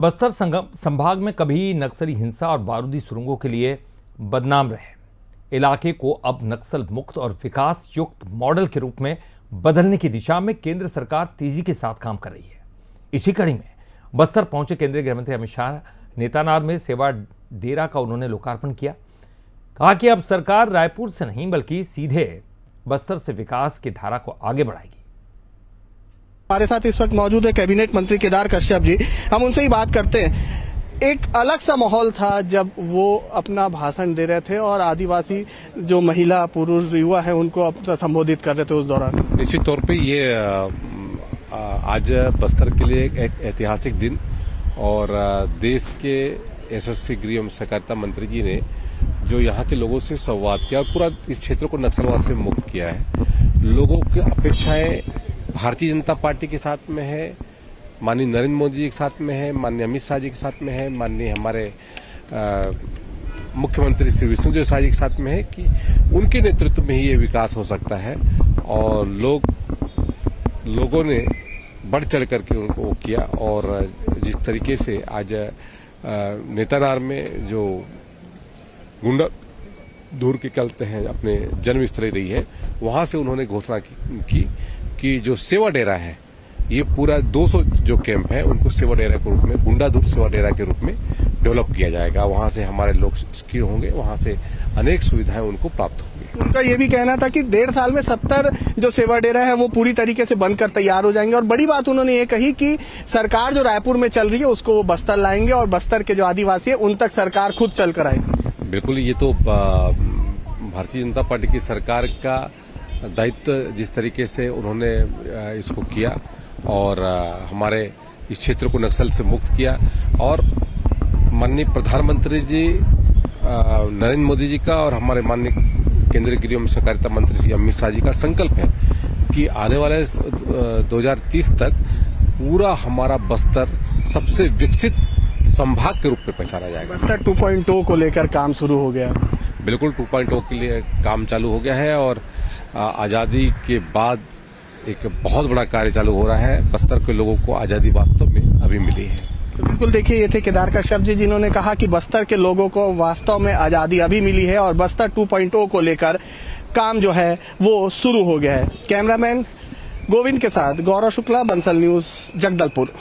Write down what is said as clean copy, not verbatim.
बस्तर संभाग में कभी नक्सली हिंसा और बारूदी सुरंगों के लिए बदनाम रहे इलाके को अब नक्सल मुक्त और विकास युक्त मॉडल के रूप में बदलने की दिशा में केंद्र सरकार तेजी के साथ काम कर रही है। इसी कड़ी में बस्तर पहुंचे केंद्रीय गृह मंत्री अमित शाह नेतानार में सेवा डेरा का उन्होंने लोकार्पण किया। कहा कि अब सरकार रायपुर से नहीं बल्कि सीधे बस्तर से विकास की धारा को आगे बढ़ाएगी। हमारे साथ इस वक्त मौजूद है कैबिनेट मंत्री केदार कश्यप जी। हम उनसे ही बात करते हैं। एक अलग सा माहौल था जब वो अपना भाषण दे रहे थे और आदिवासी जो महिला पुरुष युवा है उनको संबोधित कर रहे थे उस दौरान। निश्चित तौर पे ये आज बस्तर के लिए एक ऐतिहासिक दिन और देश के यशस्वी गृह एवं सहकारिता मंत्री जी ने जो यहाँ के लोगों से संवाद किया और पूरा इस क्षेत्र को नक्सलवाद से मुक्त किया है। लोगों की अपेक्षाएं भारतीय जनता पार्टी के साथ में है, माननीय नरेंद्र मोदी जी के साथ में है, माननीय अमित शाह जी के साथ में है, माननीय हमारे मुख्यमंत्री श्री विष्णुदेव साय जी के साथ में है कि उनके नेतृत्व में ही ये विकास हो सकता है। और लोगों ने बढ़ चढ़ करके उनको किया और जिस तरीके से आज नेतानार में जो गुंडा दूर के चलते हैं अपने जन्म स्थली रही है, वहां से उन्होंने घोषणा की कि जो सेवा डेरा है ये पूरा 200 जो कैंप है उनको सेवा डेरा के रूप में गुंडा दूर सेवा डेरा के रूप में डेवलप किया जाएगा। वहां से हमारे लोग स्किल होंगे, वहां से अनेक सुविधाएं उनको प्राप्त होंगी। उनका ये भी कहना था कि 1.5 साल में 70 जो सेवा डेरा है वो पूरी तरीके से बनकर तैयार हो जाएंगे। और बड़ी बात उन्होंने ये कही कि सरकार जो रायपुर में चल रही है उसको वो बस्तर लाएंगे और बस्तर के जो आदिवासी है उन तक सरकार खुद चल कर आएगी। बिल्कुल, ये तो भारतीय जनता पार्टी की सरकार का दायित्व जिस तरीके से उन्होंने इसको किया और हमारे इस क्षेत्र को नक्सल से मुक्त किया और माननीय प्रधानमंत्री जी नरेंद्र मोदी जी का और हमारे माननीय केंद्रीय गृह एवं सहकारिता मंत्री श्री अमित शाह जी का संकल्प है कि आने वाले 2030 तक पूरा हमारा बस्तर सबसे विकसित संभाग के रूप में पहचाना जाएगा। बस्तर 2.0 को लेकर काम शुरू हो गया। बिल्कुल 2.0 के लिए काम चालू हो गया है और आजादी के बाद एक बहुत बड़ा कार्य चालू हो रहा है। बस्तर के लोगों को आजादी वास्तव में अभी मिली है। तो बिल्कुल देखिए, ये थे केदार कश्यप जी जिन्होंने कहा कि बस्तर के लोगों को वास्तव में आजादी अभी मिली है और बस्तर 2.0 को लेकर काम जो है वो शुरू हो गया है। कैमरामैन गोविंद के साथ गौरव शुक्ला, बंसल न्यूज, जगदलपुर।